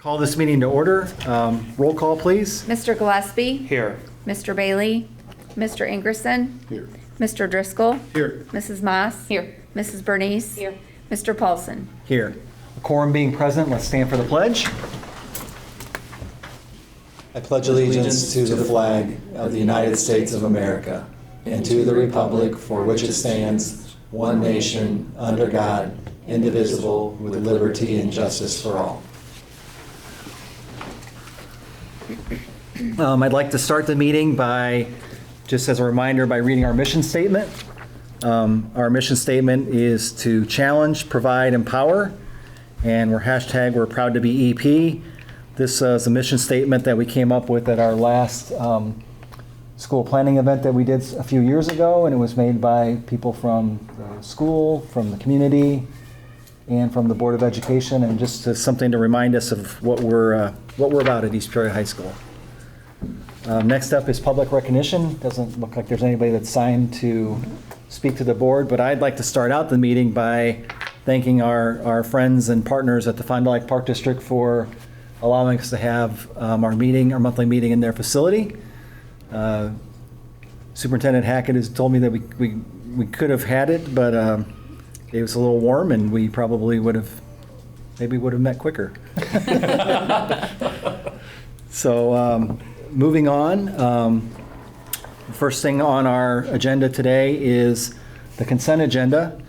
Call this meeting to order. Roll call, please. Mr. Gillespie? Here. Mr. Bailey? Mr. Ingerson? Here. Mr. Driscoll? Here. Mrs. Moss? Here. Mrs. Bernice? Here. Mr. Paulson? Here. A quorum being present, let's stand for the pledge. I pledge allegiance to the flag of the United States of America and to the republic for which it stands, one nation, under God, indivisible, with liberty and justice for all. I'd like to start the meeting by, just as a reminder, by reading our mission statement. Our mission statement is to challenge, provide, empower, and we're proud to be EP. This is a mission statement that we came up with at our last school planning event that we did a few years ago, and it was made by people from the school, from the community, and from the Board of Education, and just something to remind us of what we're about at East Peoria High School. Next up is public recognition. Doesn't look like there's anybody that's signed to speak to the board, but I'd like to start out the meeting by thanking our friends and partners at the Fond du Lac Park District for allowing us to have our monthly meeting in their facility. Superintendent Hackett has told me that we could have had it, but it was a little warm, and we probably would have met quicker. So moving on, first thing on our agenda today is the consent agenda.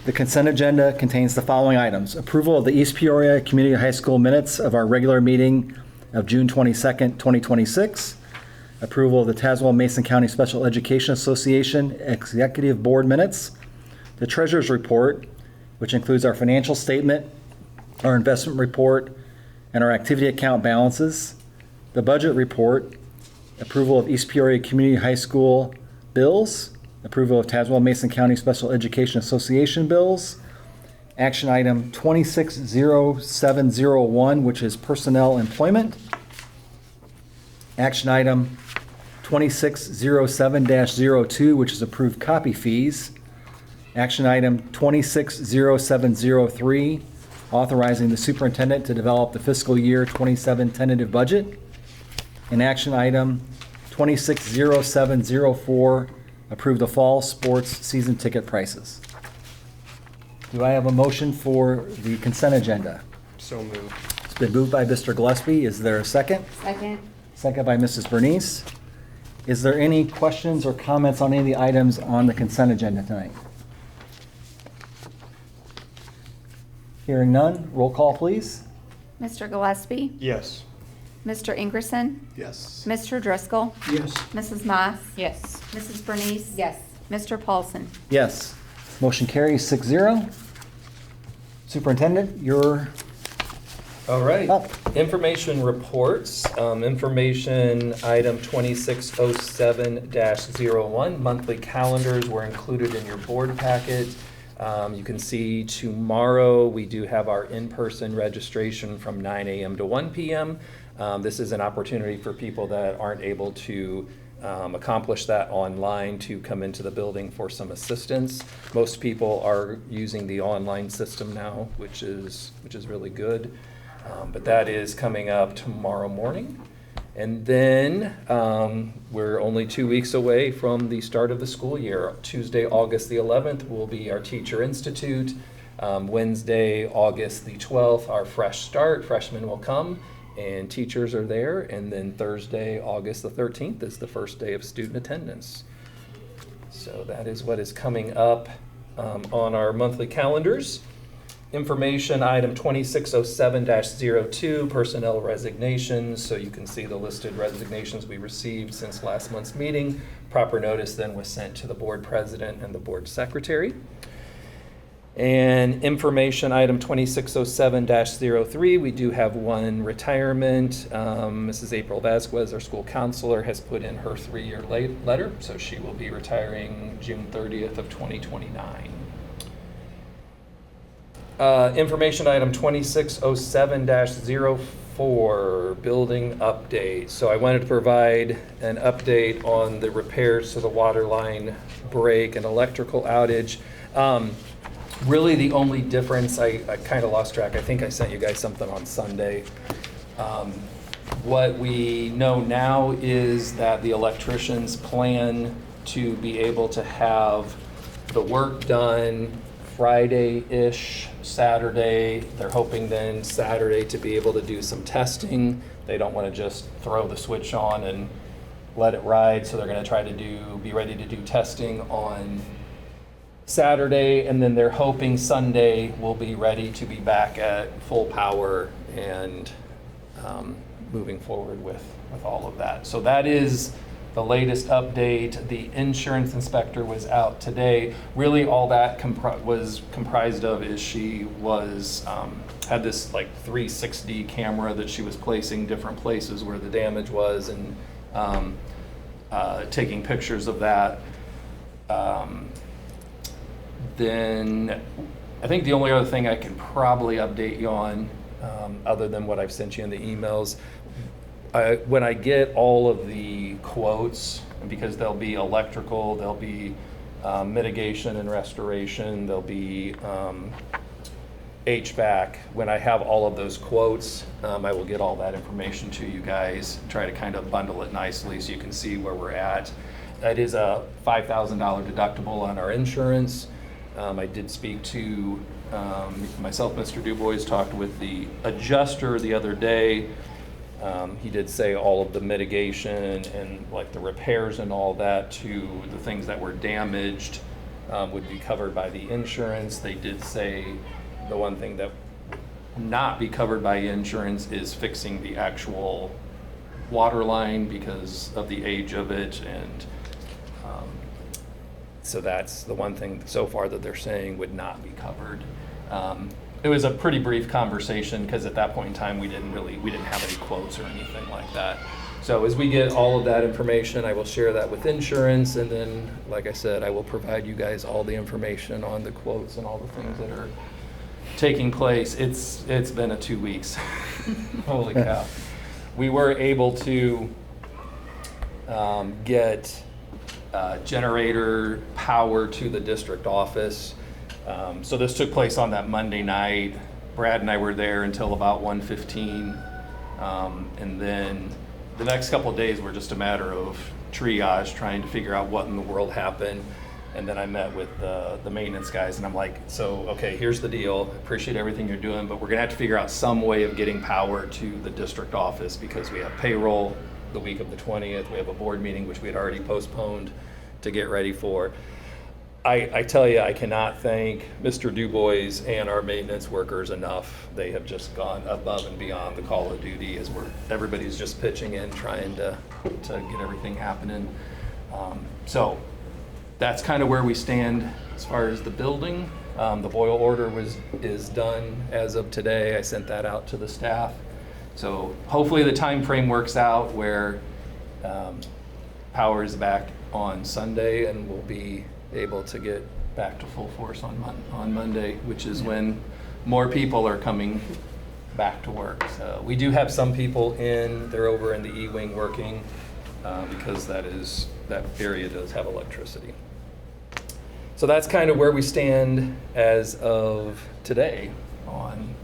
The consent agenda contains the following items: approval of the East Peoria Community High School minutes of our regular meeting of June 22nd, 2026, approval of the Tazewell Mason County Special Education Association Executive Board minutes, the Treasurer's Report, which includes our financial statement, our investment report, and our activity account balances, the budget report, approval of East Peoria Community High School bills, approval of Tazewell Mason County Special Education Association bills, action item 260701, which is personnel employment, action item 2607-02, which is approved copy fees, action item 260703, authorizing the superintendent to develop the fiscal year 27 tentative budget, and action item 260704, approve the fall sports season ticket prices. Do I have a motion for the consent agenda? So moved. It's been moved by Mr. Gillespie. Is there a second? Second. Second by Mrs. Bernice. Is there any questions or comments on any of the items on the consent agenda tonight? Hearing none, roll call, please. Mr. Gillespie? Yes. Mr. Ingerson? Yes. Mr. Driscoll? Yes. Mrs. Moss? Yes. Mrs. Bernice? Yes. Mr. Paulson? Yes. Motion carries 6-0. Superintendent, you're All right, up. information reports, information item 2607-01, monthly calendars were included in your board packet. You can see tomorrow we do have our in-person registration from 9 a.m. to 1 p.m. This is an opportunity for people that aren't able to accomplish that online to come into the building for some assistance. Most people are using the online system now, which is really good. But that is coming up tomorrow morning. And then we're only 2 weeks away from the start of the school year. Tuesday, August the 11th will be our Teacher Institute. Wednesday, August the 12th, our fresh start. Freshmen will come and teachers are there. And then Thursday, August the 13th is the first day of student attendance. So that is what is coming up on our monthly calendars. Information item 2607-02, personnel resignations. So you can see the listed resignations we received since last month's meeting. Proper notice then was sent to the board president and the board secretary. And information item 2607-03, we do have one retirement. Mrs. April Vasquez, our school counselor, has put in her 3-year letter, so she will be retiring June 30th of 2029. Information item 2607-04, building update. So I wanted to provide an update on the repairs to the water line break and electrical outage. Really the only difference, I kind of lost track. I think I sent you guys something on Sunday. What we know now is that the electricians plan to be able to have the work done Friday-ish, Saturday. They're hoping then Saturday to be able to do some testing. They don't want to just throw the switch on and let it ride, so they're going to try to be ready to do testing on Saturday, and then they're hoping Sunday will be ready to be back at full power and moving forward with all of that. So that is the latest update. The insurance inspector was out today. Really all that was comprised of is she was had this like 360 camera that she was placing different places where the damage was, and taking pictures of that. Then I think the only other thing I can probably update you on, other than what I've sent you in the emails, when I get all of the quotes, because there'll be electrical, there'll be mitigation and restoration, there'll be HVAC. When I have all of those quotes, I will get all that information to you guys, try to kind of bundle it nicely so you can see where we're at. That is a $5,000 deductible on our insurance. I did speak to myself, Mr. DuBois, talked with the adjuster the other day. He did say all of the mitigation and like the repairs and all that to the things that were damaged would be covered by the insurance. They did say the one thing that would not be covered by insurance is fixing the actual water line because of the age of it, and so that's the one thing so far that they're saying would not be covered. It was a pretty brief conversation because at that point in time we didn't have any quotes or anything like that. So as we get all of that information, I will share that with insurance, and then, like I said, I will provide you guys all the information on the quotes and all the things that are taking place. It's been 2 weeks. Holy cow. We were able to get generator power to the district office. So this took place on that Monday night. Brad and I were there until about 1:15, and then the next couple of days were just a matter of triage, trying to figure out what in the world happened. And then I met with the maintenance guys, and I'm like, so, okay, here's the deal. Appreciate everything you're doing, but we're gonna have to figure out some way of getting power to the district office because we have payroll the week of the 20th. We have a board meeting, which we had already postponed to get ready for. I tell you, I cannot thank Mr. DuBois and our maintenance workers enough. They have just gone above and beyond the call of duty as everybody's just pitching in, trying to get everything happening. So that's kind of where we stand as far as the building. The boil order is done as of today. I sent that out to the staff. So hopefully the time frame works out where power is back on Sunday, and we'll be able to get back to full force on Monday, which is when more people are coming back to work. So we do have some people they're over in the E-wing working because that area does have electricity. So that's kind of where we stand as of today on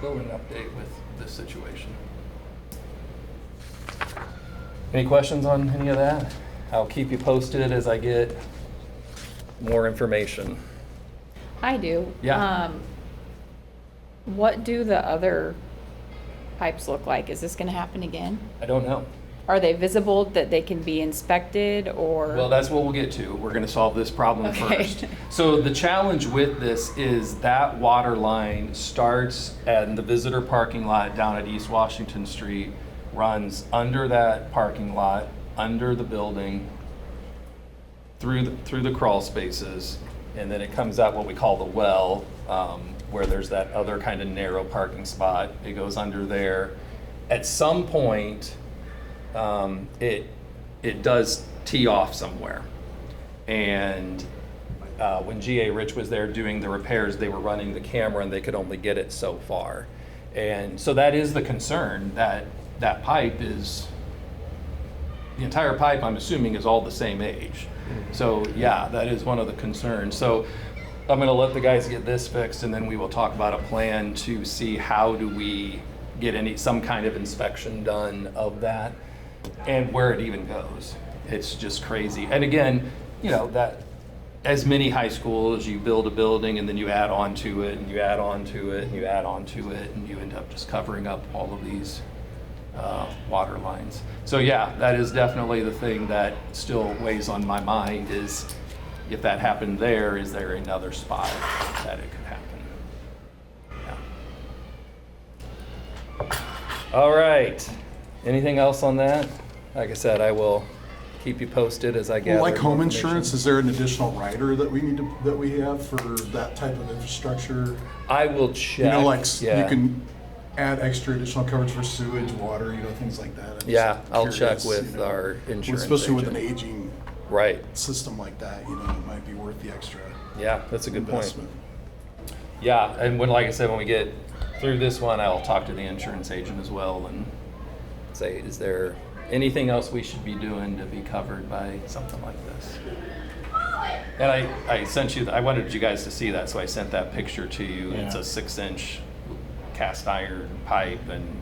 building update with this situation. Any questions on any of that? I'll keep you posted as I get more information. I do. Yeah. What do the other pipes look like? Is this gonna happen again? I don't know. Are they visible that they can be inspected, or? Well, that's what we'll get to. We're going to solve this problem Okay. first. So the challenge with this is that water line starts at the visitor parking lot down at East Washington Street, runs under that parking lot, under the building, through the crawl spaces, and then it comes out what we call the well, where there's that other kind of narrow parking spot. It goes under there. At some point, it does tee off somewhere. And when G.A. Rich was there doing the repairs, they were running the camera and they could only get it so far. And so that is the concern, that pipe is, the entire pipe, I'm assuming, is all the same age. So yeah, that is one of the concerns. So I'm gonna let the guys get this fixed, and then we will talk about a plan to see how do we get some kind of inspection done of that and where it even goes. It's just crazy. And again, that as many high schools, you build a building and then you add on to it and you add on to it and you add on to it and you end up just covering up all of these water lines. So yeah, that is definitely the thing that still weighs on my mind is if that happened there, is there another spot that it could happen? Yeah. All right. Anything else on that? Like I said, I will keep you posted as I gather. Well, like home information. insurance, is there an additional rider that we have for that type of infrastructure? I will check. You know, like yeah. you can add extra additional coverage for sewage, water, things like that. I'm just Yeah, I'll curious, check with our insurance especially with an agent. aging Right. system like that, it might be worth the extra Yeah, that's a good point. investment. Yeah, and like I said, when we get through this one, I'll talk to the insurance agent as well and say, is there anything else we should be doing to be covered by something like this? And I sent you, I wanted you guys to see that, so I sent that picture to you. It's a 6-inch cast iron pipe, and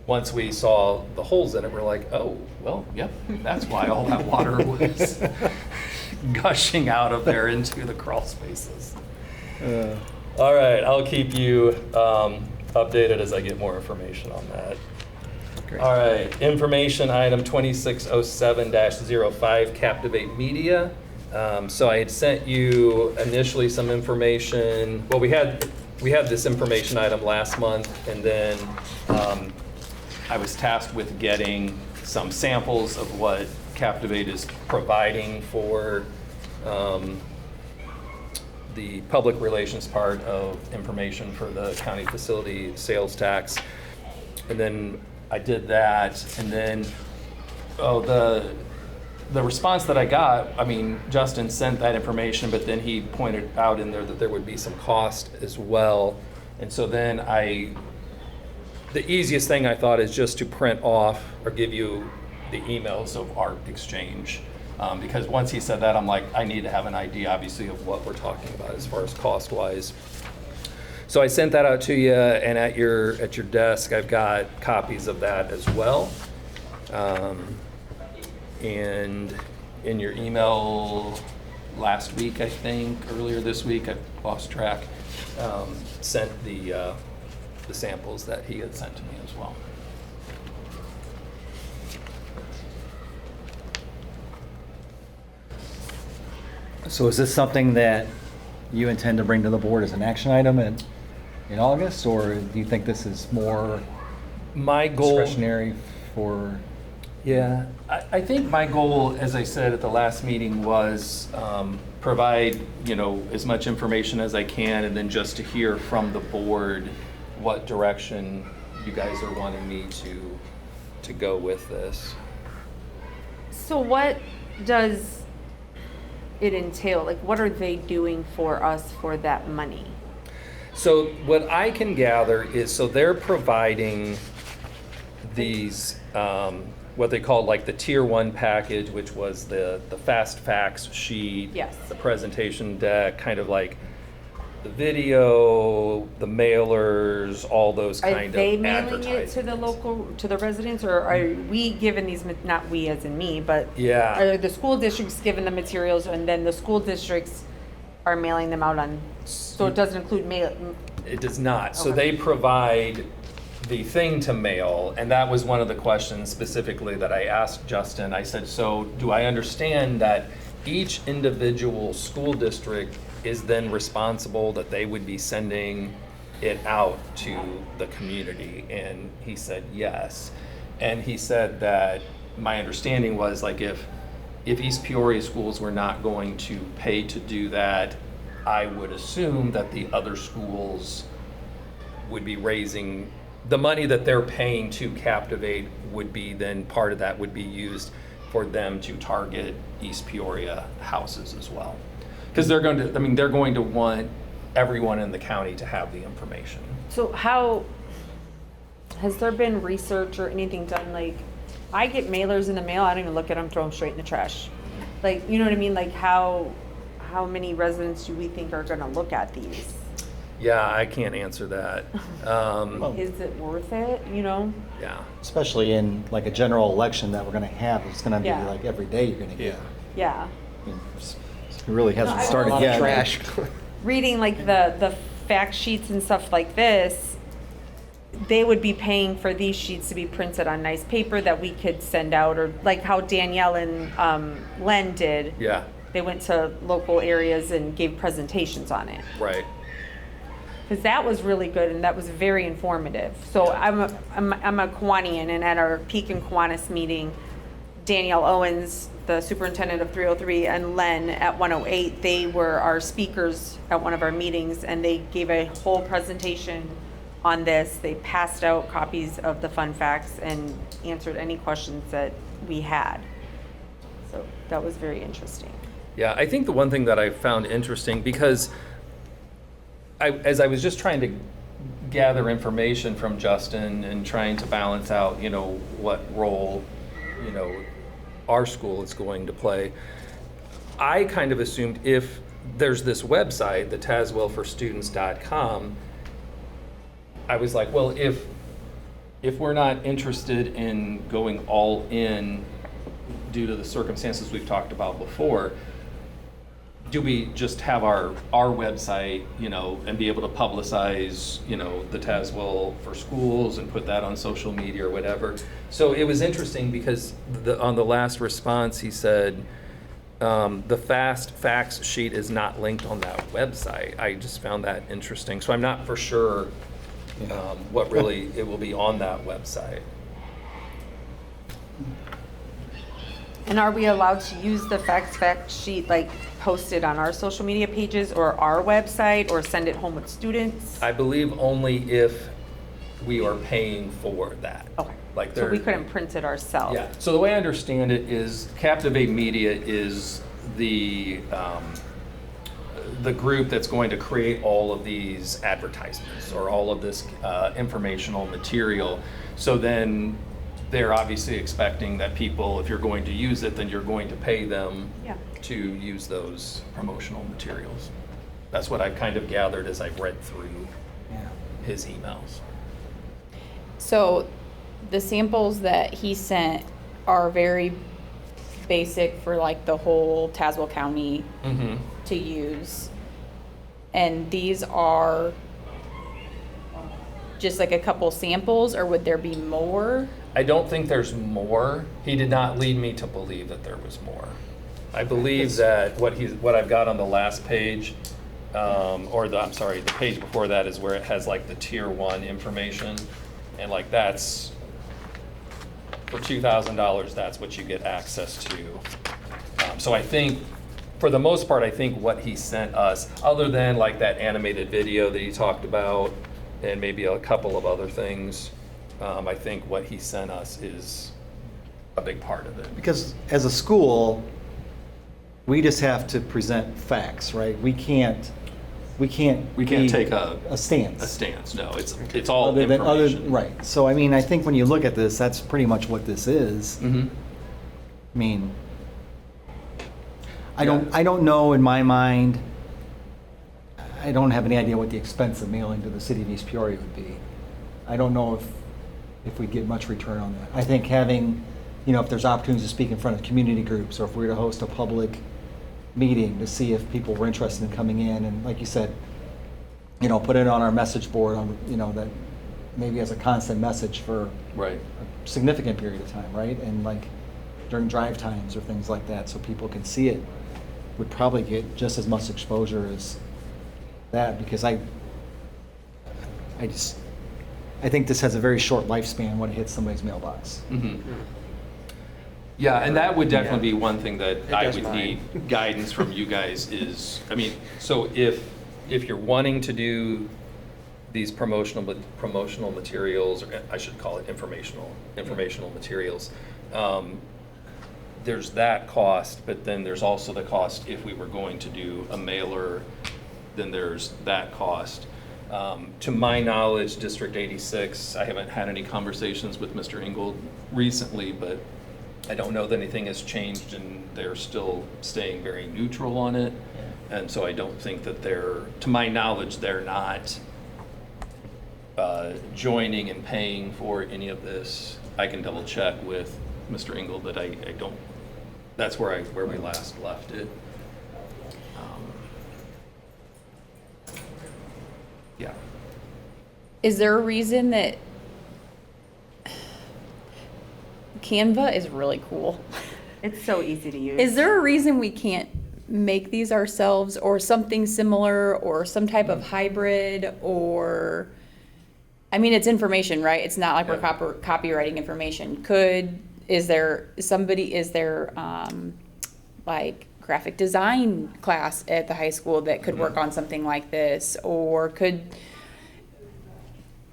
once we saw the holes in it, we're like, oh, well, yep, that's why all that water was gushing out of there into the crawl spaces. All right, I'll keep you updated as I get more information on that. Great. All right, information item 2607-05, Captivate Media. So I had sent you initially some information. Well, we had this information item last month, and then I was tasked with getting some samples of what Captivate is providing for the public relations part of information for the county facility sales tax. And then I did that, and then, the response that I got, Justin sent that information, but then he pointed out in there that there would be some cost as well. And so then the easiest thing I thought is just to print off or give you the emails of our exchange. Because once he said that, I'm like, I need to have an idea, obviously, of what we're talking about as far as cost-wise. So I sent that out to you, and at your desk, I've got copies of that as well. And in your email last week, I think, earlier this week, I lost track, sent the samples that he had sent to me as well. So is this something that you intend to bring to the board as an action item in August, or do you think this is more My goal. discretionary for? Yeah, I think my goal, as I said at the last meeting, was provide, as much information as I can, and then just to hear from the board what direction you guys are wanting me to go with this. So what does it entail? Like, what are they doing for us for that money? So what I can gather is, so they're providing these, what they call like the tier 1 package, which was the fast facts sheet, Yes. the presentation deck, kind of like the video, the mailers, all those Are kind they of mailing it to advertisements. to the residents, or are we given these, not we as in me, but Yeah. are the school districts given the materials and then the school districts are mailing them out on, so it doesn't include mail? It does not. So Okay. they provide the thing to mail, and that was one of the questions specifically that I asked Justin. I said, so do I understand that each individual school district is then responsible, that they would be sending it out to the community? And he said yes. And he said that my understanding was, like, if East Peoria schools were not going to pay to do that, I would assume that the other schools would be raising the money that they're paying to Captivate, would be then part of that would be used for them to target East Peoria houses as well. Because they're going to want everyone in the county to have the information. So how, has there been research or anything done? Like, I get mailers in the mail, I don't even look at them, throw them straight in the trash. Like, you know what I mean? Like, how many residents do we think are gonna look at these? Yeah, I can't answer that. Is it worth it, you know? Yeah. Especially in like a general election that we're gonna have, it's gonna be Yeah. like every day you're gonna get. Yeah. It really hasn't No, I started will- yet. Trash. Reading like the fact sheets and stuff like this, they would be paying for these sheets to be printed on nice paper that we could send out, or like how Danielle and Len did. Yeah, They went to local areas and gave presentations on it. right. Because that was really good and that was very informative. So I'm a Kiwanian, and at our Pekin Kiwanis meeting, Danielle Owens, the superintendent of 303, and Len at 108, they were our speakers at one of our meetings, and they gave a whole presentation on this. They passed out copies of the fun facts and answered any questions that we had. So that was very interesting. Yeah, I think the one thing that I found interesting, because as I was just trying to gather information from Justin and trying to balance out, what role, our school is going to play, I kind of assumed if there's this website, the TazWellForStudents.com, I was like, well, if we're not interested in going all in due to the circumstances we've talked about before, do we just have our website, and be able to publicize, the Tazewell for Schools and put that on social media or whatever? So it was interesting because on the last response, he said, the fast facts sheet is not linked on that website. I just found that interesting. So I'm not for sure what really it will be on that website. And are we allowed to use the fact sheet, like posted on our social media pages or our website, or send it home with students? I believe only if we are paying for that. Okay, Like so we there- couldn't print it ourselves? Yeah, so the way I understand it is Captivate Media is the group that's going to create all of these advertisements or all of this informational material. So then they're obviously expecting that people, if you're going to use it, then you're going to pay them Yeah. to use those promotional materials. That's what I've kind of gathered as I've read through his emails. So the samples that he sent are very basic for like the whole Tazewell County Mm-hmm. to use. And these are just like a couple samples, or would there be more? I don't think there's more. He did not lead me to believe that there was more. I believe that what I've got on the last page, the page before that is where it has like the tier 1 information, and like that's for $2,000. That's what you get access to. So I think, for the most part, I think what he sent us, other than like that animated video that he talked about, and maybe a couple of other things, I think what he sent us is a big part of it. Because as a school, we just have to present facts, right? We can't We can't be take a stance. stance. No, it's all Other than, information. right. So I mean, I think when you look at this, that's pretty much what this is. Mm-hmm. I mean, I don't know in my mind, I don't have any idea what the expense of mailing to the city of East Peoria would be. I don't know if we'd get much return on that. I think having, if there's opportunities to speak in front of community groups, or if we were to host a public meeting to see if people were interested in coming in, and like you said, put it on our message board on, that maybe as a constant message for Right. a significant period of time, right? And like during drive times or things like that, so people can see it, would probably get just as much exposure as that, because I think this has a very short lifespan when it hits somebody's mailbox. Mm-hmm. Yeah, and that would definitely be one thing that I does would mine. need guidance from you guys is, so if you're wanting to do these promotional materials, or I should call it informational materials, there's that cost, but then there's also the cost if we were going to do a mailer, then there's that cost. To my knowledge, District 86, I haven't had any conversations with Mr. Ingold recently, but I don't know that anything has changed and they're still staying very neutral on it. And so I don't think that they're, to my knowledge, they're not joining and paying for any of this. I can double check with Mr. Engel, but I don't, that's where we last left it. Yeah. Is there a reason that Canva is really cool? It's so easy to use. Is there a reason we can't make these ourselves or something similar or some type of hybrid or, I mean, it's information, right? It's not like we're Yeah. copywriting information. Is there like graphic design class at the high school that could work on something like this? Or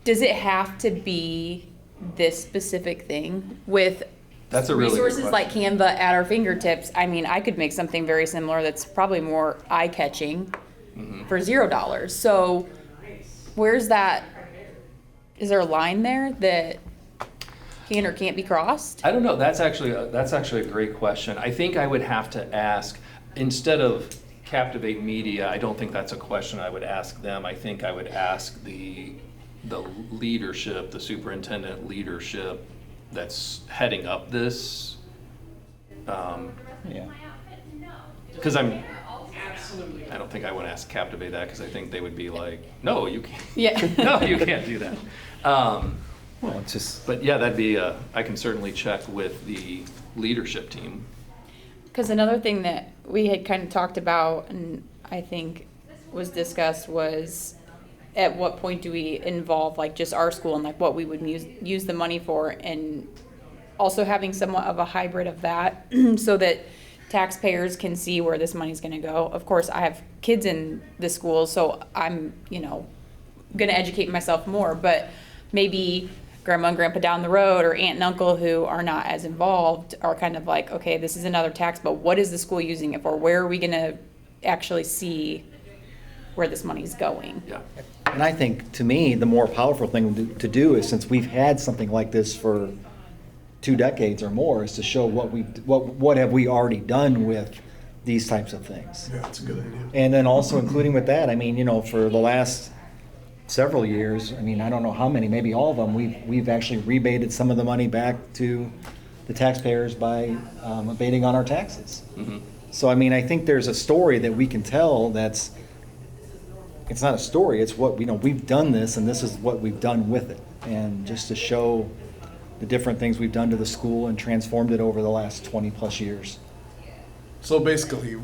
does it have to be this specific thing with That's a really good resources like question. Canva at our fingertips? I mean, I could make something very similar that's probably more eye-catching for $0. So where's that, is there a line there that can or can't be crossed? I don't know. That's actually a great question. I think I would have to ask, instead of Captivate Media, I don't think that's a question I would ask them. I think I would ask the leadership, the superintendent leadership that's heading up this. Yeah. Because I don't think I would ask Captivate that, because I think they would be like, no, you can't. Yeah. No, you can't do that. Well, it's just, But yeah, that'd be, I can certainly check with the leadership team. Because another thing that we had kind of talked about and I think was discussed was at what point do we involve like just our school and like what we would use the money for, and also having somewhat of a hybrid of that so that taxpayers can see where this money's going to go. Of course, I have kids in the school, so I'm, going to educate myself more, but maybe grandma and grandpa down the road or aunt and uncle who are not as involved are kind of like, okay, this is another tax, but what is the school using it for? Where are we going to actually see where this money's going? Yeah. and I think, to me, the more powerful thing to do is, since we've had something like this for 2 decades or more, is to show what have we already done with these types of things. Yeah, it's a good idea. And then also including with that, I mean, for the last several years, I mean, I don't know how many, maybe all of them, we've actually rebated some of the money back to the taxpayers by abating on our taxes. Mhm. So, I mean, I think there's a story that we can tell it's not a story, it's what, we've done this and this is what we've done with it. And just to show the different things we've done to the school and transformed it over the last 20-plus years. So basically,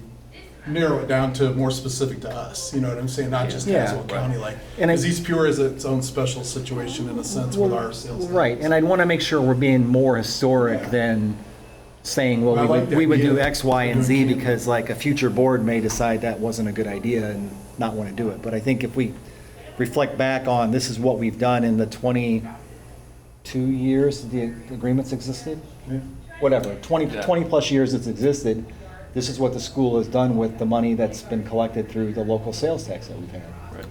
narrow it down to more specific to us, you know what I'm saying? Not just Yeah. Tazewell County, like, And because East Peoria is its own special situation in a sense with our sales. Right, and I'd want to make sure we're being more historic than saying, well, I like that we would do idea. X, Y, and Z because like a future board may decide that wasn't a good idea and not want to do it. But I think if we reflect back on, this is what we've done in the 22 years the agreements existed, Yeah. whatever, 20 Yeah. 20-plus years it's existed, this is what the school has done with the money that's been collected through the local sales tax that we've had. Right.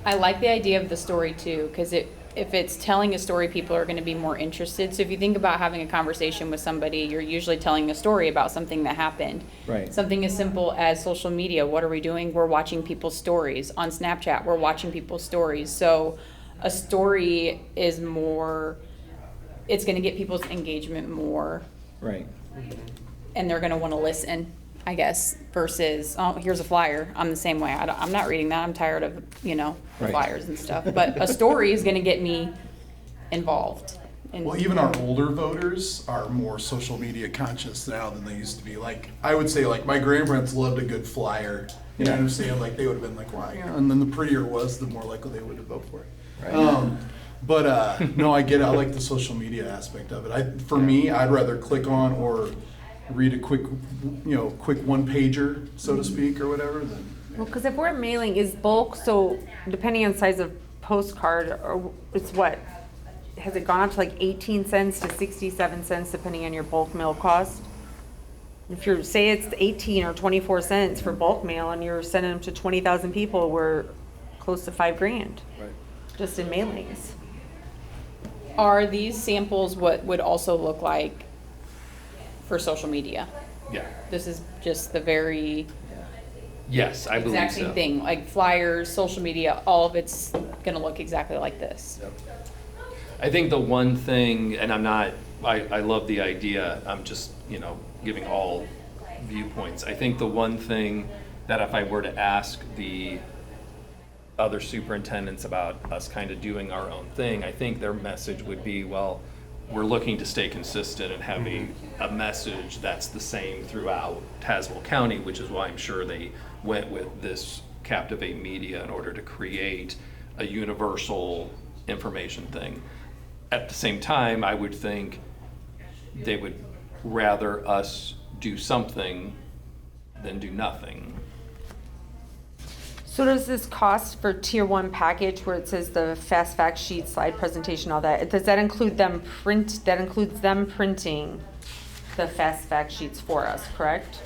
I like the idea of the story too, because if it's telling a story, people are going to be more interested. So if you think about having a conversation with somebody, you're usually telling a story about something that happened. Right. Something as simple as social media. What are we doing? We're watching people's stories. On Snapchat, we're watching people's stories. So a story is more, it's going to get people's engagement more, Right. and they're going to want to listen, I guess, versus, oh, here's a flyer. I'm the same way. I'm not reading that. I'm tired of, the Right. flyers and stuff. But a story is going to get me involved. And Well, even our older voters are more social media conscious now than they used to be. Like, I would say, like, my grandparents loved a good flyer. You know what I'm saying? Like, they would have been like, "Why?" And then the prettier it was, the more likely they would have voted for it. No, I get it. I like the social media aspect of it. For me, I'd rather click on or read a quick one pager, so to speak, or whatever. Than Well, because if we're mailing, is bulk, so depending on size of postcard, or it's what? Has it gone up to like 18 cents to 67 cents depending on your bulk mail cost? If you're, say it's 18 or 24 cents for bulk mail and you're sending them to 20,000 people, we're close to $5,000 Right. just in mailings. are these samples what would also look like for social media? Yeah. This is just the very Yes, I believe exact so. same thing, like flyers, social media, all of it's gonna look exactly like this. Yep. I think the one thing, and I love the idea, I'm just, giving all viewpoints. I think the one thing that if I were to ask the other superintendents about us kind of doing our own thing, I think their message would be, well, we're looking to stay consistent and have a message that's the same throughout Tazewell County, which is why I'm sure they went with this Captivate Media in order to create a universal information thing. At the same time, I would think they would rather us do something than do nothing. So does this cost for tier 1 package where it says the fast fact sheet, slide presentation, all that, does that include that includes them printing the fast fact sheets for us, correct?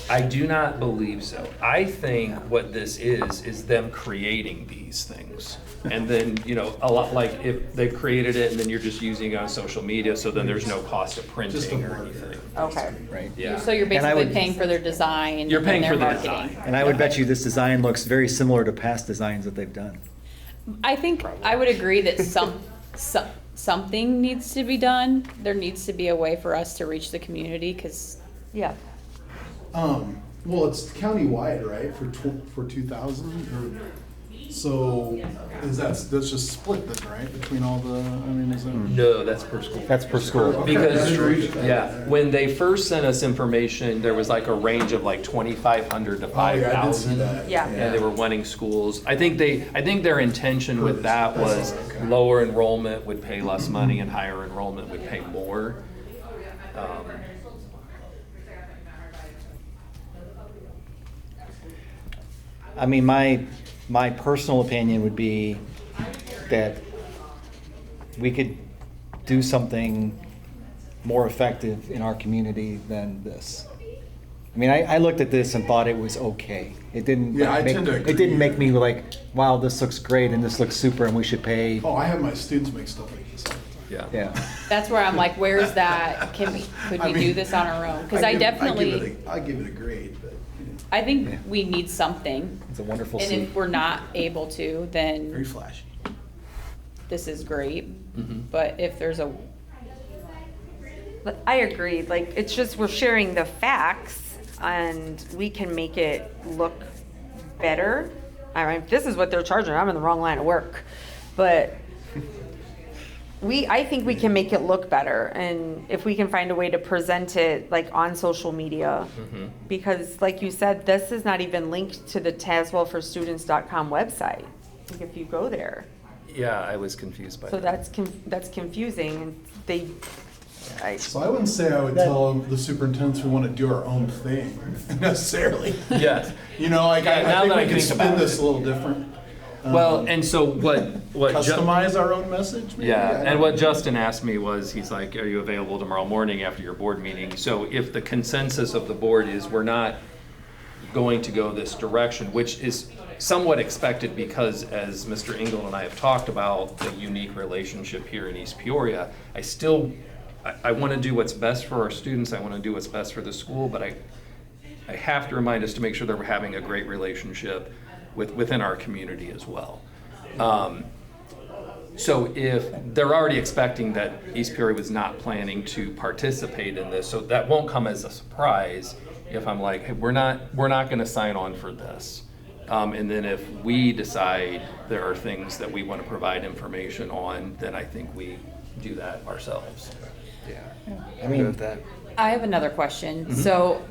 I do not believe so. I think what this is them creating these things. And then, a lot like if they created it and then you're just using it on social media, so then there's no cost of Just printing a or word. anything. Okay. Right. Yeah. So you're And I basically would- paying for their design You're paying and for their the marketing. design. And I would bet you this design looks very similar to past designs that they've done. I think I would agree that something needs to be done. There needs to be a way for us to reach the community, because Yeah. Well, it's countywide, right, for 2000, or, so, that's just split then, right, between all the, is that? No, that's per school. That's per school. Because, when they first sent us information, there was like a range of like 2,500 to Oh, yeah, I did see 5,000. that. Yeah. And they were wanting schools. I think their intention with that was lower enrollment would pay less money and higher enrollment would pay more. My personal opinion would be that we could do something more effective in our community than this. I looked at this and thought it was okay. It didn't. Yeah, I make, tend to agree. It didn't make me like, wow, this looks great and this looks super and we should pay. Oh, I have my students make stuff like this all the time. Yeah. Yeah. that's where I'm like, where's that? Could we do this on our own? Because I give definitely, it a grade, but, I think Yeah. we need something. It's a wonderful And suit. if we're not able to, very then flashy. this is great. Mhm. But if there's a, But I agree, like, it's just we're sharing the facts and we can make it look better. If this is what they're charging, I'm in the wrong line of work. But I think we can make it look better, and if we can find a way to present it like on social media. Mhm. Because like you said, this is not even linked to the TazwellForStudents.com website, like if you go there. Yeah, I was confused by So that. that's confusing, and So I wouldn't say I would tell the superintendents we want to do our own thing necessarily. Yes. You know, like, Yeah, now I think that I we can think spin about this it. a little different. Well, and so what Customize our own message, maybe? I Yeah, don't and what know. Justin asked me was, he's like, are you available tomorrow morning after your board meeting? So if the consensus of the board is we're not going to go this direction, which is somewhat expected because as Mr. Engel and I have talked about the unique relationship here in East Peoria, I want to do what's best for our students, I want to do what's best for the school, but I have to remind us to make sure that we're having a great relationship within our community as well. So if they're already expecting that East Peoria was not planning to participate in this, so that won't come as a surprise if I'm like, hey, we're not going to sign on for this. And then if we decide there are things that we want to provide information on, then I think we do that ourselves. I have another question. So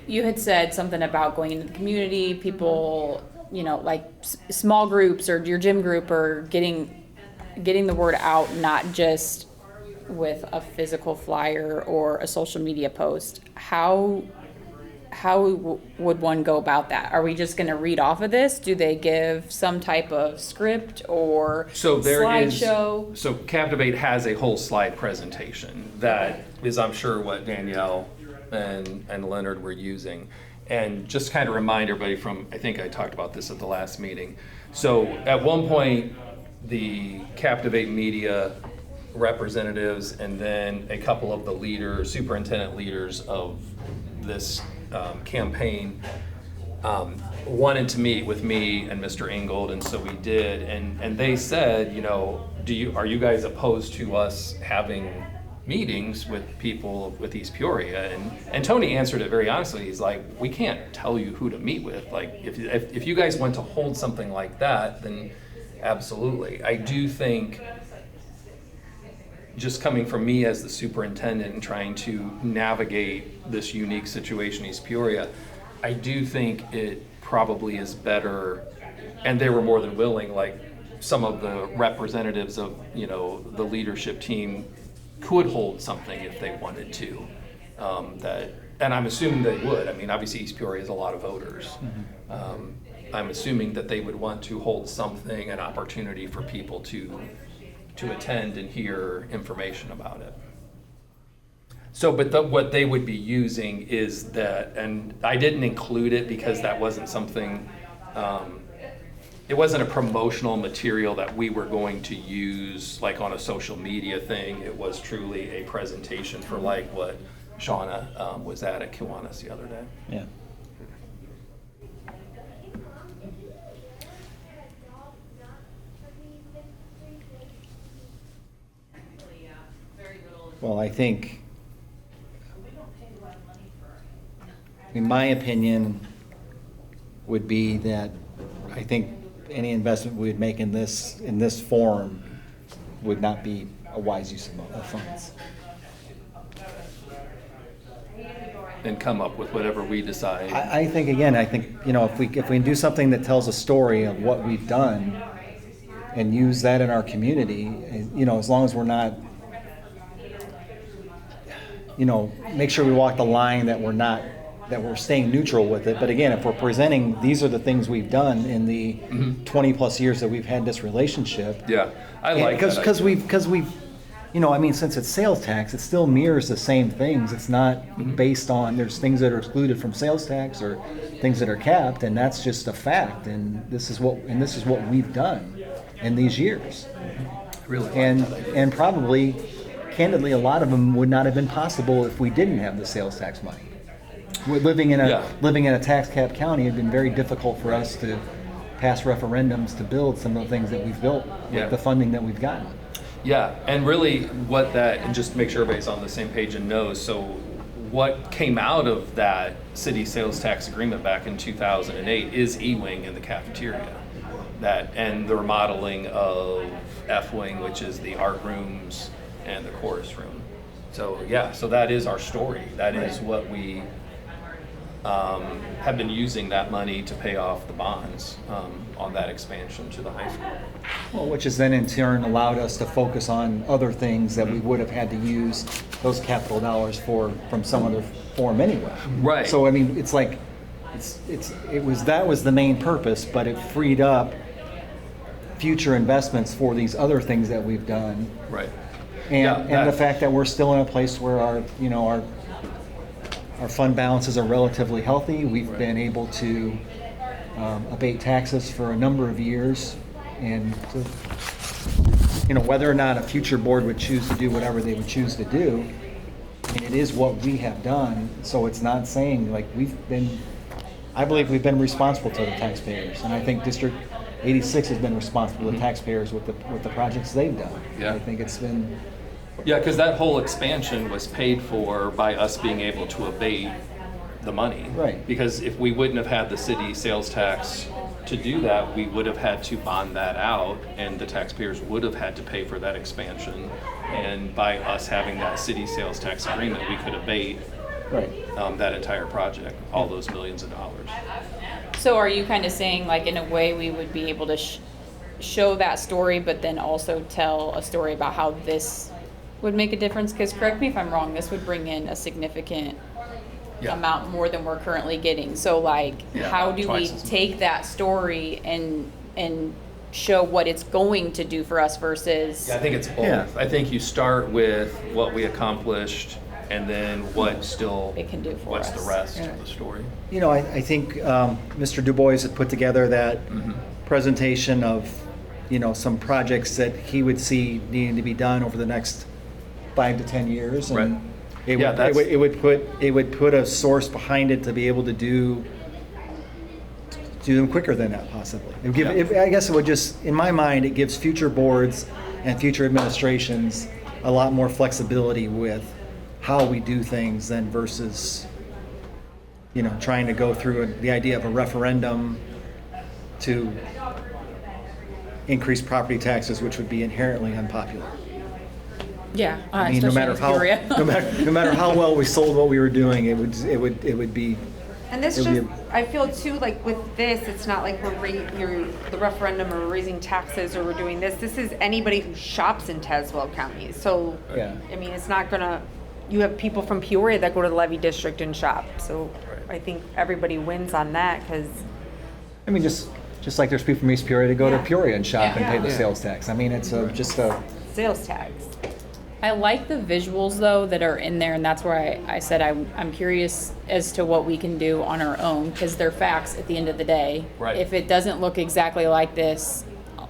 you had said something about going into the community, people, like small groups or your gym group, or getting the word out, not just with a physical flyer or a social media post. How would one go about that? Are we just going to read off of this? Do they give some type of script or So there slideshow? So Captivate has a whole slide presentation that is, I'm sure, what Danielle and Leonard were using. And just kind of remind everybody I think I talked about this at the last meeting. So at one point, the Captivate Media representatives and then a couple of the superintendent leaders of this campaign wanted to meet with me and Mr. Ingold, and so we did. And they said, you know, are you guys opposed to us having meetings with people with East Peoria? And Tony answered it very honestly. He's like, we can't tell you who to meet with. Like, if you guys want to hold something like that, then absolutely. I do think, just coming from me as the superintendent and trying to navigate this unique situation in East Peoria, I do think it probably is better, and they were more than willing, like some of the representatives of, you know, the leadership team could hold something if they wanted to. And I'm assuming they would. I mean, obviously East Peoria has a lot of voters. I'm assuming that they would want to hold something, an opportunity for people to attend and hear information about it. So, but what they would be using is that, and I didn't include it because that wasn't something, it wasn't a promotional material that we were going to use like on a social media thing. It was truly a presentation for like what Shauna was at Kiwanis the other day. Yeah. Well, I think, my opinion would be that I think any investment we would make in this forum would not be a wise use of funds. And come up with whatever we decide. I think, again, you know, if we can do something that tells a story of what we've done and use that in our community, you know, as long as we're not, you know, make sure we walk the line that we're staying neutral with it. But again, if we're presenting, these are the things we've done in the 20 plus years that we've had this relationship. Yeah, I like that. Because we've, you know, I mean, since it's sales tax, it still mirrors the same things. It's not based on, there's things that are excluded from sales tax or things that are capped, and that's just a fact. And this is what we've done in these years. Really, And probably, candidly, a lot of them would not have been possible if we didn't have the sales tax money. Living in a tax cap county, it had been very difficult for us to pass referendums to build some of the things that we've built with the funding that we've gotten. Yeah, and really and just to make sure everybody's on the same page and knows, so what came out of that city sales tax agreement back in 2008 is E-Wing in the cafeteria. And the remodeling of F-Wing, which is the art rooms and the chorus room. So yeah, so that is our story. That is what we have been using that money to pay off the bonds on that expansion to the high school. Well, which has then in turn allowed us to focus on other things that we would have had to use those capital dollars from some other form anyway. Right. So I mean, it's like that was the main purpose, but it freed up future investments for these other things that we've done. Right. And the fact that we're still in a place where our fund balances are relatively healthy. We've been able to abate taxes for a number of years, and you know, whether or not a future board would choose to do whatever they would choose to do, it is what we have done. So it's not saying like I believe we've been responsible to the taxpayers, and I think District 86 has been responsible to the taxpayers with the projects they've done. Yeah. I think it's been. Yeah, because that whole expansion was paid for by us being able to abate the money. Right. Because if we wouldn't have had the city sales tax to do that, we would have had to bond that out, and the taxpayers would have had to pay for that expansion. And by us having that city sales tax agreement, we could abate that entire project, all those millions of dollars. So are you kind of saying, like, in a way, we would be able to show that story, but then also tell a story about how this would make a difference? Because correct me if I'm wrong, this would bring in a significant amount more than we're currently getting. So like, how do we take that story and show what it's going to do for us versus? Yeah, I think it's both. Yeah. I think you start with what we accomplished, and then what still It can do for what's us. the rest of the story. You know, I think Mr. Du Bois had put together that presentation of, you know, some projects that he would see needing to be done over the next 5 to 10 years. And, It Yeah, would, that's- it would put a source behind it to be able to do them quicker than that possibly. It would give, Yeah. I guess it would just, in my mind, it gives future boards and future administrations a lot more flexibility with how we do things than versus, trying to go through the idea of a referendum to increase property taxes, which would be inherently unpopular. Yeah, I mean, no matter how, no matter how well we sold what we were doing, it would be. And this It would just, be I feel too, like with this, it's not like the referendum or we're raising taxes or we're doing this. This is anybody who shops in Tazewell County. So, Yeah. I mean, it's not gonna, you have people from Peoria that go to the levy district and shop. So I think everybody wins on that because, I mean, just like there's people from East Peoria to go to Yeah. Peoria and shop and pay the Yeah. sales tax. I mean, it's just a. sales tax. I like the visuals though that are in there, and that's where I said I'm curious as to what we can do on our own because they're facts at the end of the day. Right. If it doesn't look exactly like this,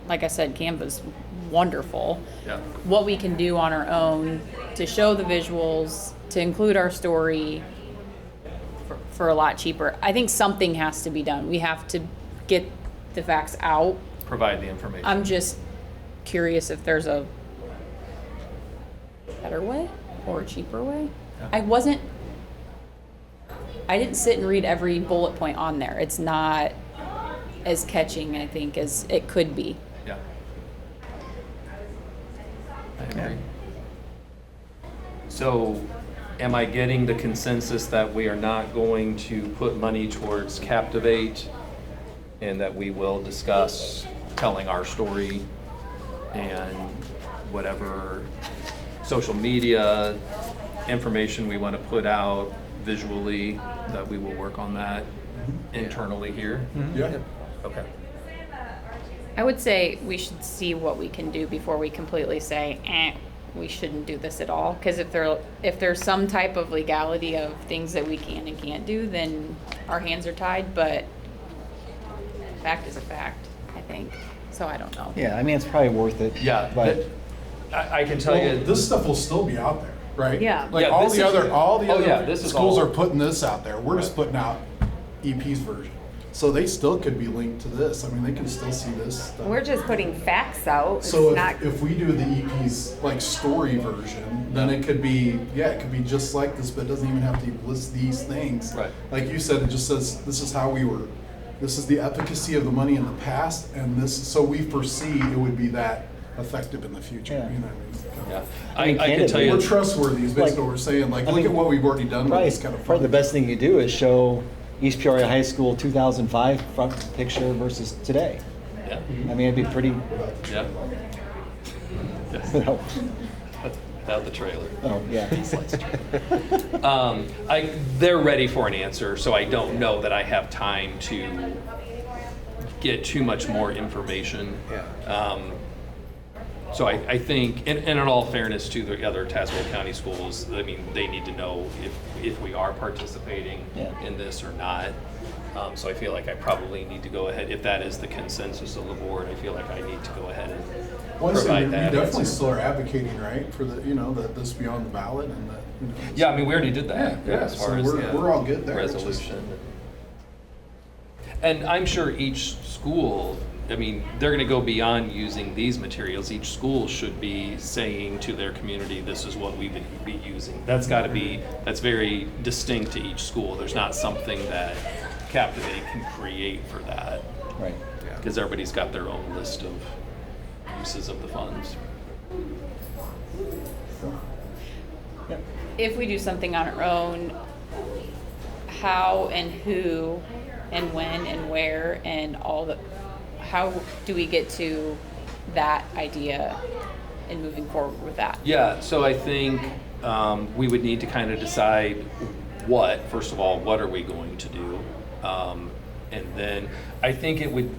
like I said, Canva's wonderful. Yeah. What we can do on our own to show the visuals, to include our story for a lot cheaper. I think something has to be done. We have to get the facts out. Provide the information. I'm just curious if there's a better way or a cheaper way. Yeah. I didn't sit and read every bullet point on there. It's not as catching, I think, as it could be. Yeah. I agree. So, am I getting the consensus that we are not going to put money towards Captivate and that we will discuss telling our story and whatever social media information we want to put out visually, that we will work on that internally here? Yeah. Okay. I would say we should see what we can do before we completely say, we shouldn't do this at all. Because if there's some type of legality of things that we can and can't do, then our hands are tied. But fact is a fact, I think. So I don't know. Yeah, I mean, it's probably worth it. Yeah, But I can tell Well, you. this stuff will still be out there, right? Yeah. Like Yeah, all this the is- other, oh, yeah, this is schools all- are putting this out there. We're just putting out EP's version. So they still could be linked to this. I mean, they can still see this stuff. We're just putting facts out. It's So not, if we do the EP's like story version, then it could be, it could be just like this, but it doesn't even have to list these things. Right. Like you said, it just says, this is how we were, this is the efficacy of the money in the past, and this, so we foresee it would be that effective in the future. Yeah. You know what I mean? Yeah, I mean, I can tell you. We're trustworthy is basically what we're saying. Like, I look mean, at what we've already done with Probably, this kind of probably the fun. best thing you do is show East Peoria High School 2005 front picture versus today. Yeah, I mean, it'd be pretty. yeah. Oh, Without the trailer. yeah. They're ready for an answer, so I don't know that I have time to get too much more information. So I think, and in all fairness to the other Tazewell County schools, I mean, they need to know if we are participating Yeah. in this or not. So I feel like I probably need to go ahead, if that is the consensus of the board, I feel like I need to go ahead and Well, I say we provide that. definitely answer. still are advocating, right, for the, that this be on the ballot and that, Yeah, I mean, we already did that. Yeah, as far so as we're- the we're all good there. It's just- Resolution. And I'm sure each school, I mean, they're gonna go beyond using these materials. Each school should be saying to their community, this is what we would be using. That's gotta be, that's very distinct to each school. There's not something that Captivate can create for that. Right. Because everybody's got their own list of uses of the funds. Yep. If we do something on our own, how and who and when and where and how do we get to that idea and moving forward with that? Yeah, so I think we would need to kind of decide first of all, what are we going to do? And then I think it would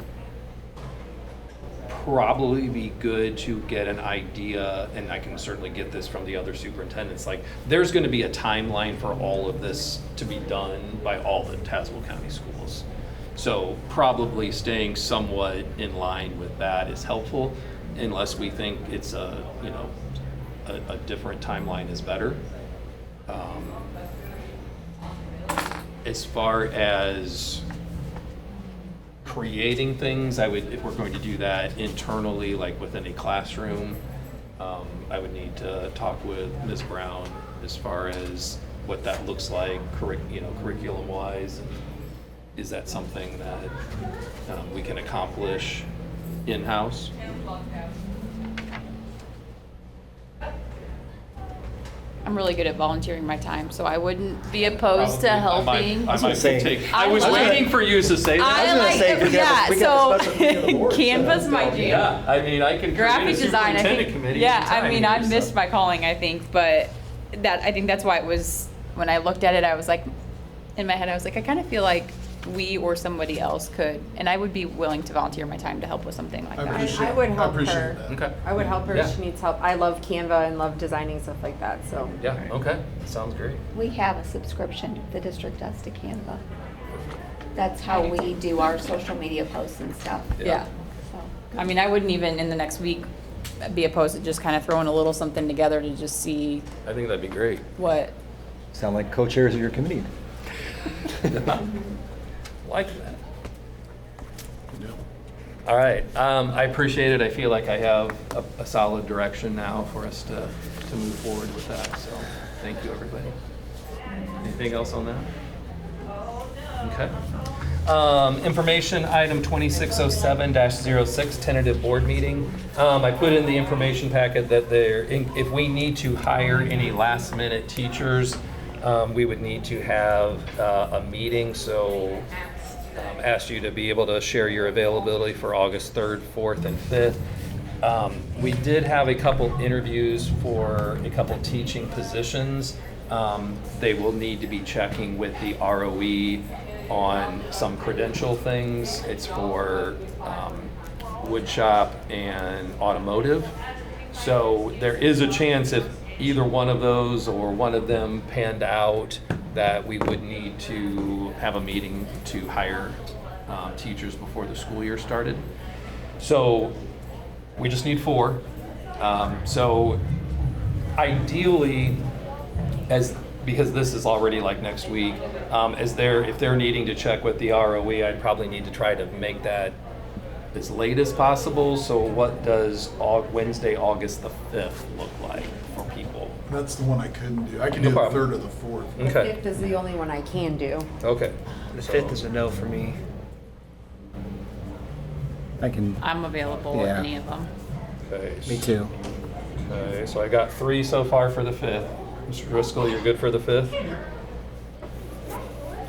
probably be good to get an idea, and I can certainly get this from the other superintendents, like there's going to be a timeline for all of this to be done by all the Tazewell County schools. So probably staying somewhat in line with that is helpful, unless we think it's a different timeline is better. As far as creating things, if we're going to do that internally, like within a classroom, I would need to talk with Ms. Brown as far as what that looks like, curriculum-wise. Is that something that we can accomplish in-house? I'm really good at volunteering my time, so I wouldn't be opposed to helping. I might say- take, I I was like- waiting for you to say that. was gonna say, we got a so special meeting of the board, so Canva's my jam. Yeah, I mean, I can create a Graphic design, I superintendent think. committee. Yeah, I anytime mean, I here, so. missed my calling, I think, but I think that's why it was, when I looked at it, I was like, in my head, I was like, I kind of feel like we or somebody else could, and I would be willing to volunteer my time to help with something like I that. appreciate- I would I help appreciate her. that. Okay. I would help her Yeah. if she needs help. I love Canva and love designing stuff like that, so. Yeah, okay, sounds great. We have a subscription, the district does, to Canva. That's how we do our social media posts and stuff. Yeah. So, I mean, I wouldn't even in the next week be opposed to just kind of throwing a little something together to just see I think that'd be great. what. Sound like co-chairs of your committee. Like that. Yeah. All right, I appreciate it. I feel like I have a solid direction now for us to move forward with that, so thank you, everybody. Anything else on that? Okay. Information item 2607-06, tentative board meeting. I put in the information packet that if we need to hire any last minute teachers, we would need to have a meeting, so asked you to be able to share your availability for August 3rd, 4th, and 5th. We did have a couple interviews for a couple teaching positions. They will need to be checking with the ROE on some credential things. It's for wood shop and automotive. So there is a chance if either one of those or one of them panned out that we would need to have a meeting to hire teachers before the school year started. So we just need 4. So ideally, because this is already like next week, if they're needing to check with the ROE, I'd probably need to try to make that as late as possible. So what does Wednesday, August the 5th look like for people? That's the one I couldn't do. I can No do the problem. 3rd or the 4th. The Okay. 5th is the only one I can do. Okay. The 5th is a no for me. I can, I'm available with Yeah. any of them. Okay. me too. Okay, so I got 3 so far for the 5th. Mr. Driscoll, you're good for the 5th?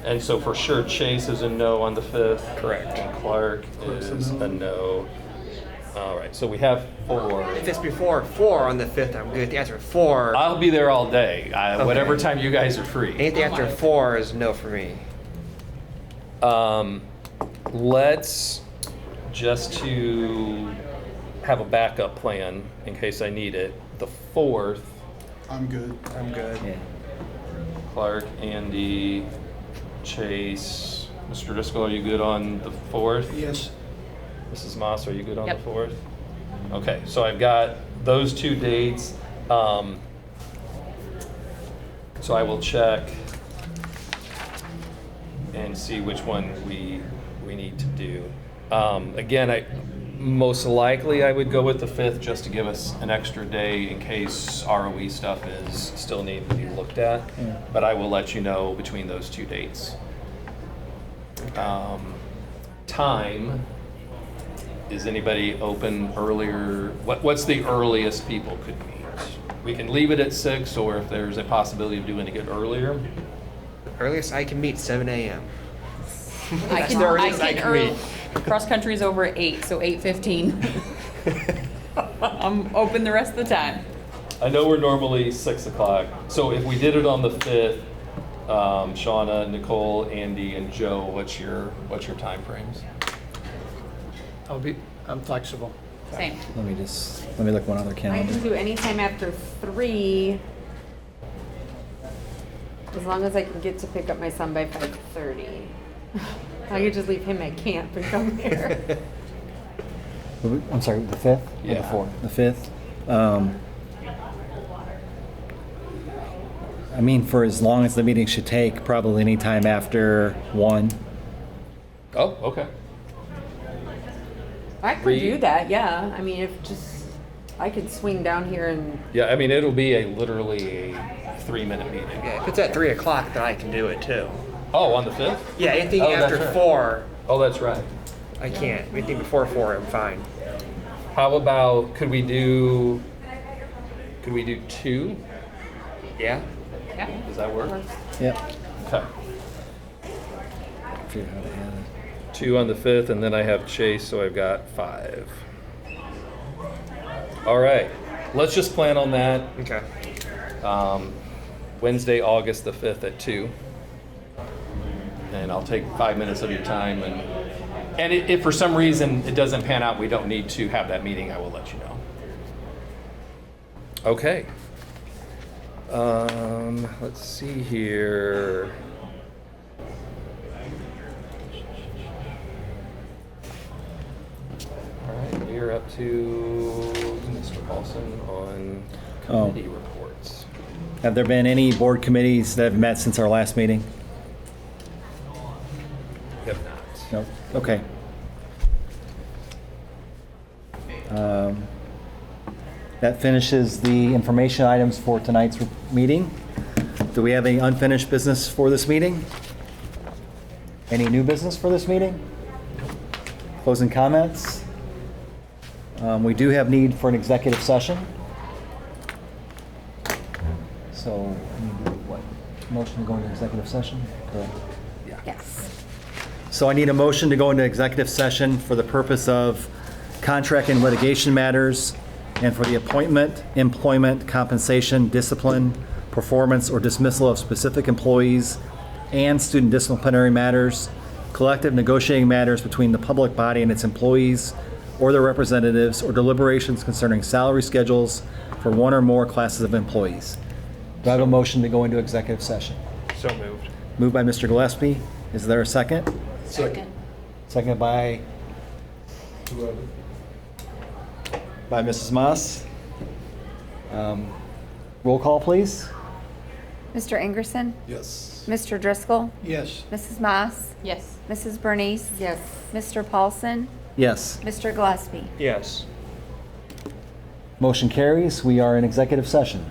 And so for sure Chase is a no on the 5th. Correct. And Clark is a no. All right, so we have 4. If it's before 4 on the 5th, I'm good. The answer 4, I'll be there all day, whatever Okay. time you guys are free. anything after 4 is no for me. Let's, just to have a backup plan in case I need it, the 4th, I'm good. I'm good. Yeah. Clark, Andy, Chase, Mr. Driscoll, are you good on the 4th? Yes. Mrs. Moss, are you good on Yep. the 4th? Okay, so I've got those 2 dates. So I will check and see which one we need to do. Again, most likely I would go with the 5th just to give us an extra day in case ROE stuff is still needing to be looked at. But I will let you know between those 2 dates. Time, is anybody open earlier? What's the earliest people could meet? We can leave it at 6, or if there's a possibility of doing it earlier. Earliest I can meet 7 a.m. I That's can, the I earliest I can can meet. cross country's over at 8, so 8:15. I'm open the rest of the time. I know we're normally 6 o'clock, so if we did it on the 5th, Shauna, Nicole, Andy, and Joe, what's your time frames? I'm flexible. Same. Let me look one other I calendar. can do any time after 3, as long as I can get to pick up my son by 5:30. I could just leave him at camp and come here. I'm sorry, the 5th? Or Yeah. the 4th? The 5th. I mean, for as long as the meeting should take, probably any time after 1. Oh, okay. I could Read. do that, yeah. I mean, if just, I could swing down here and, Yeah, I mean, it'll be literally a 3-minute meeting. Yeah, if it's at 3 o'clock, then I can do it too. Oh, on the 5th? Yeah, anything Oh, that's after right. 4, Oh, that's right. I can't. Anything before 4, I'm fine. How about, could we do 2? Yeah? yeah. Does that work? Yep. Okay. Figure out how to add it. 2 on the 5th, and then I have Chase, so I've got 5. All right, let's just plan on that. Okay. Wednesday, August the 5th at 2. And I'll take 5 minutes of your time, and if for some reason it doesn't pan out, we don't need to have that meeting, I will let you know. Okay. Let's see here. All right, we are up to Mr. Paulson on committee reports. Have there been any board committees that have met since our last meeting? We have not. No? Okay. That finishes the information items for tonight's meeting. Do we have any unfinished business for this meeting? Any new business for this meeting? Closing comments? We do have need for an executive session. So, we need to, what, motion to go into executive session? Correct. Yes. So I need a motion to go into executive session for the purpose of contract and litigation matters and for the appointment, employment, compensation, discipline, performance, or dismissal of specific employees and student disciplinary matters, collective negotiating matters between the public body and its employees or their representatives, or deliberations concerning salary schedules for one or more classes of employees. Do I have a motion to go into executive session? So moved. Moved by Mr. Gillespie. Is there a second? Second. Seconded by Mrs. Moss. Roll call, please. Mr. Ingerson? Yes. Mr. Driscoll? Yes. Mrs. Moss? Yes. Mrs. Bernice? Yes. Mr. Paulson? Yes. Mr. Gillespie? Yes. Motion carries. We are in executive session.